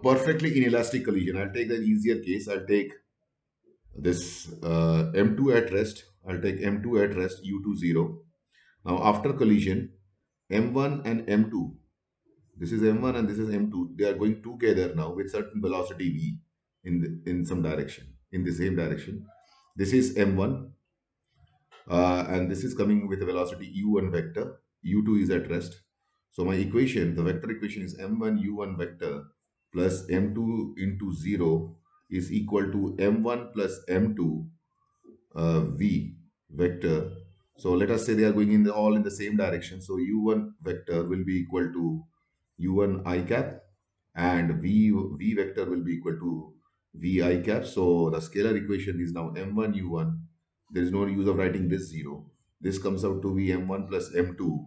perfectly inelastic collision. I'll take the easier case. I'll take this M2 at rest. I'll take M2 at rest, U2 0. Now after collision, M1 and M2, this is M1 and this is M2, they are going together now with certain velocity V in some direction, in the same direction. This is M1 and this is coming with a velocity U1 vector. U2 is at rest. So my equation, the vector equation is M1 U1 vector plus M2 into 0 is equal to M1 plus M2 v vector. So let us say they are going in all in the same direction. So u1 vector will be equal to u1 I cap, and v vector will be equal to v I cap. So the scalar equation is now m1 u1. There is no use of writing this 0. This comes out to be m1 plus m2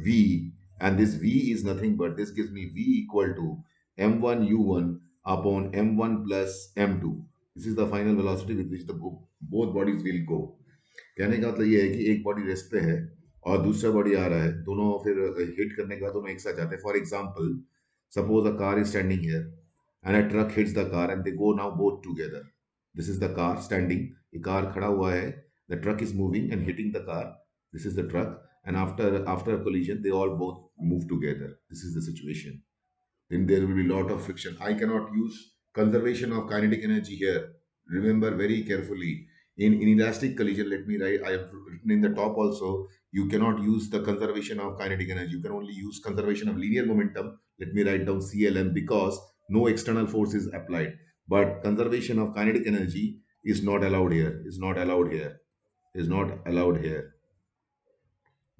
v, and this v is nothing but this gives me v equal to m1 u1 upon m1 plus m2. This is the final velocity with which the both bodies will go. कहने का मतलब ये है कि एक body rest पे है और दूसरा बॉडी आ रहा है, दोनों फिर हिट करने के बाद दोनों एक साथ जाते हैं. For example, suppose a car is standing here and a truck hits the car and they go now both together. This is the car standing. ये कार खड़ा हुआ है, the truck is moving and hitting the car. This is the truck, and after a collision they all both move together. This is the situation. Then there will be a lot of friction. I cannot use conservation of kinetic energy here. Remember very carefully. In inelastic collision, let me write, I have written in the top also, you cannot use the conservation of kinetic energy. You can only use conservation of linear momentum. Let me write down CLM because no external force is applied. But conservation of kinetic energy is not allowed here, is not allowed here, is not allowed here,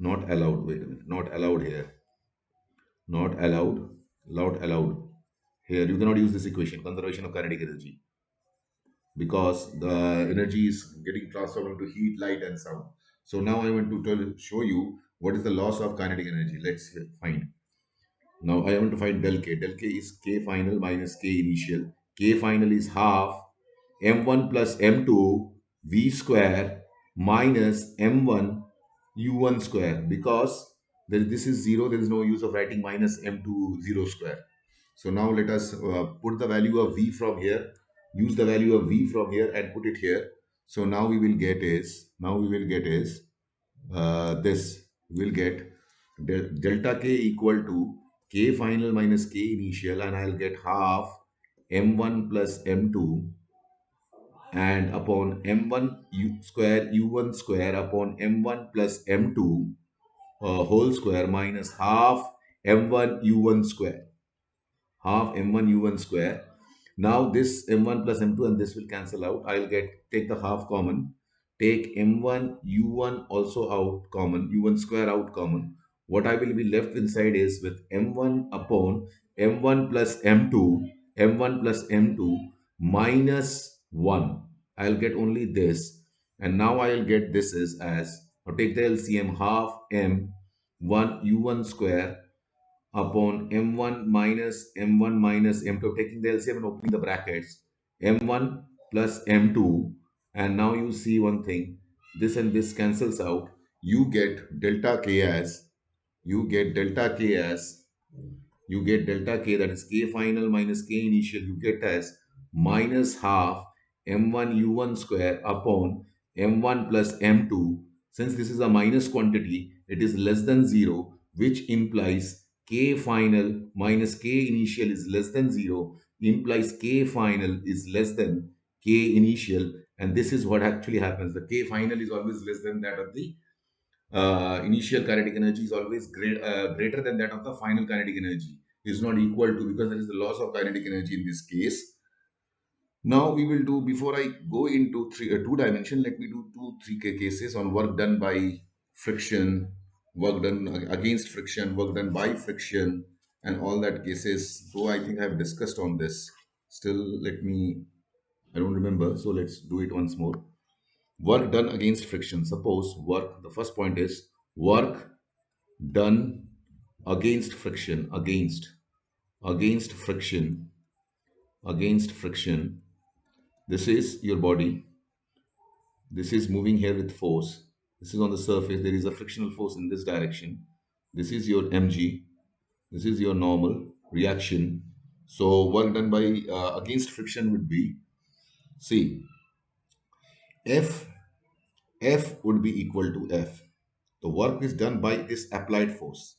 not allowed, wait a minute, not allowed here, not allowed, allowed. Here you cannot use this equation, conservation of kinetic energy, because the energy is getting transformed into heat, light, and sound. So now I want to show you what is the loss of kinetic energy. Let's find. Now I want to find del K. Del K is K final minus K initial. K final is half M1 plus M2 V square minus M1 U1 square, because this is 0, there is no use of writing minus M2 0 square. So now let us put the value of V from here, use the value of V from here and put it here. So now we will get is, this, we'll get delta K equal to K final minus K initial, and I'll get half M1 plus M2 and upon M1 square U1 square upon M1 plus M2 whole square minus half M1 U1 square, half m1 u1 square. Now this m1 plus m2 and this will cancel out. I'll take the half common, take m1 u1 also out common, u1 square out common. What I will be left inside is with m1 upon m1 plus m2, m1 plus m2 minus 1. I'll get only this, and now I'll get this is as, now take the LCM, half m1 u1 square upon m1 minus m2, taking the LCM and opening the brackets, m1 plus m2, and now you see one thing, this and this cancels out. You get delta k as, you get delta k as, you get delta k, that is k final minus k initial, you get as minus half m1 u1 square upon m1 plus m2. Since this is a minus quantity, it is less than 0, which implies k final minus k initial is less than 0, implies k final is less than k initial, and this is what actually happens. The k final is always less than that of the initial kinetic energy, is always greater than that of the final kinetic energy, is not equal to, because there is the loss of kinetic energy in this case. Now we will do, before I go into two dimension, let me do three cases on work done by friction, work done against friction, work done by friction, and all that cases. Though I think I have discussed on this, still let me, I don't remember, so let's do it once more. Work done against friction. Suppose work, the first point is work done against friction, against friction, against friction. This is your body. This is moving here with force. This is on the surface. There is a frictional force in this direction. This is your mg. This is your normal reaction. So work done by against friction would be, see, F F would be equal to F. The work is done by this applied force.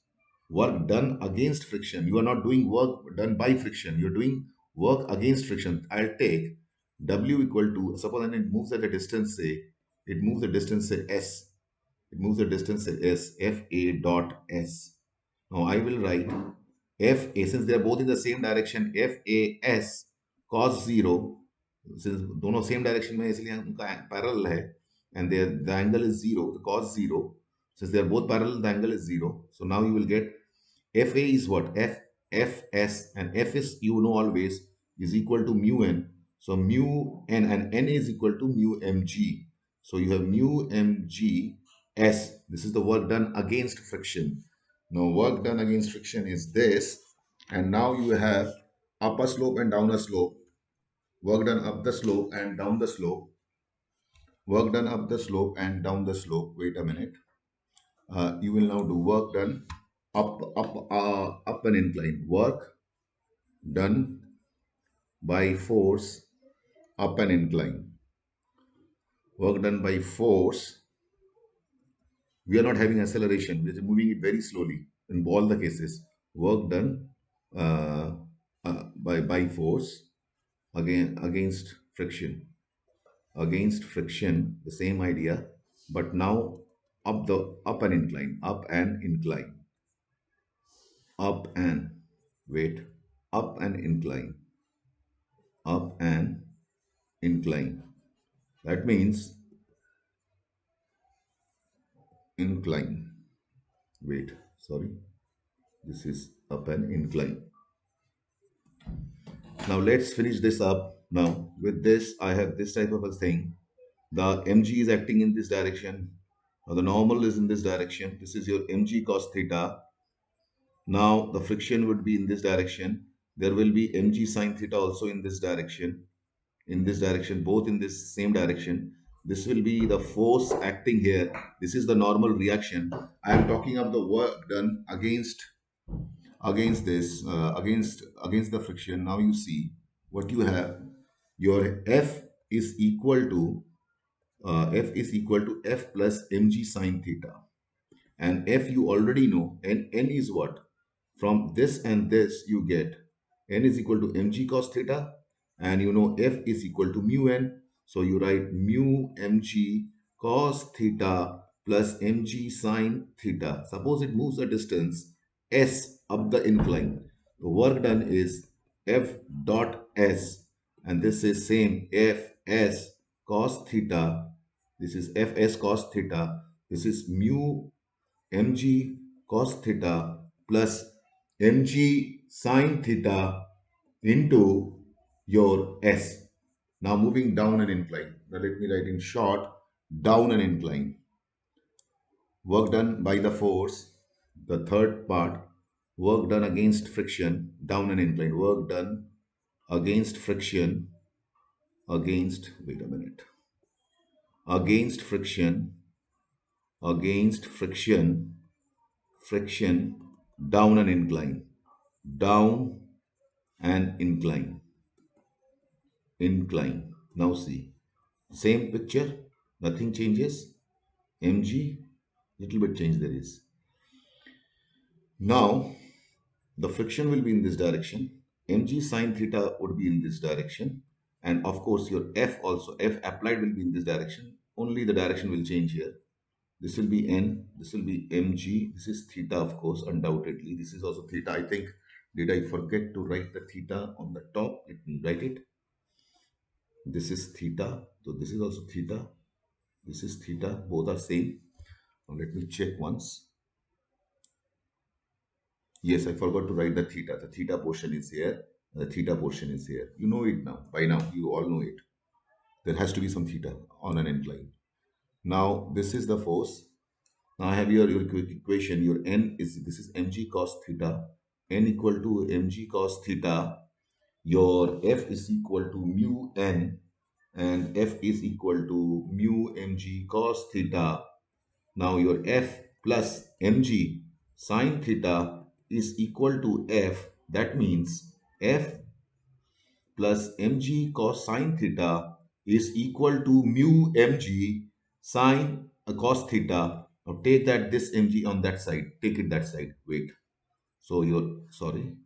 Work done against friction. You are not doing work done by friction. You're doing work against friction. I'll take W equal to, suppose, and it moves at a distance, say, it moves the distance, say, S. It moves the distance, say, S, FA dot S. Now I will write FA, since they are both in the same direction, FAS cos 0, since दोनों same direction में इसलिए उनका parallel है, and the angle is 0, the cos 0, since they are both parallel, the angle is 0. So now you will get FA is what? FS, and F is, you know, always is equal to mu n. So mu n, and n is equal to mu mg. So you have mu mg s. This is the work done against friction. Now work done against friction is this, and now you have up a slope and down a slope. Work done up the slope and down the slope. Work done up the slope and down the slope. Wait a minute. You will now do work done up an incline. Work done by force up an incline. Work done by force. We are not having acceleration. We are moving it very slowly in all the cases. Work done uh, by force against friction. Against friction, the same idea, but now up an incline, up and wait, up an incline, up an incline. That means incline. Wait, sorry. This is up an incline. Now let's finish this up. Now with this, I have this type of a thing. The mg is acting in this direction. Now the normal is in this direction. This is your mg cos theta. Now the friction would be in this direction. There will be mg sine theta also in this direction. In this direction, both in this same direction. This will be the force acting here. This is the normal reaction. I am talking of the work done against this, against the friction. Now you see what you have. Your F is equal to F plus mg sine theta, and F you already know, and N is what? From this and this you get N is equal to mg cos theta, and you know F is equal to mu n. So you write mu mg cos theta plus mg sine theta. Suppose it moves a distance S up the incline. The work done is F dot S, and this is same Fs cos theta. This is Fs cos theta. This is mu mg cos theta plus mg sine theta into your S. Now moving down an incline. Now let me write in short, down an incline. Work done by the force, the third part, work done against friction, down an incline. Work done against friction, wait a minute, against friction, against friction, friction, down an incline, down and incline. Now see, same picture, nothing changes. Mg, little bit change there is. Now the friction will be in this direction. Mg sine theta would be in this direction, and of course your F also, F applied will be in this direction. Only the direction will change here. This will be N, this will be mg, this is theta, of course, undoubtedly. This is also theta. I think, did I forget to write the theta on the top? Let me write it. This is theta, so this is also theta. This is theta, both are same. Now let me check once. Yes, I forgot to write the theta. The theta portion is here, the theta portion is here. You know it now. By now, you all know it. There has to be some theta on an incline. Now, this is the force. Now I have your equation. Your n is, this is mg cos theta. N equal to mg cos theta. Your F is equal to mu n, and F is equal to mu mg cos theta. Now your F plus mg sine theta is equal to F. That means F plus mg cos sine theta is equal to mu mg sine cos theta. Now take that this mg on that side. Take it that side. Wait. So your sorry.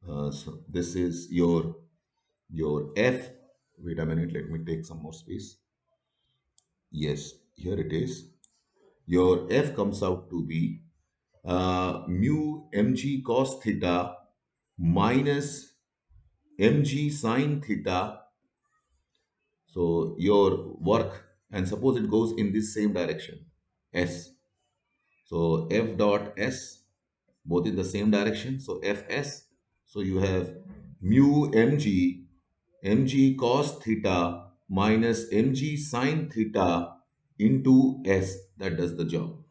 So this is your f. Wait a minute. Let me take some more space. Yes, here it is. Your f comes out to be mu mg cos theta minus mg sine theta. So your work, and suppose it goes in this same direction, s. So f dot s, both in the same direction. So fs. So you have mu mg cos theta minus mg sine theta into s. That does the job.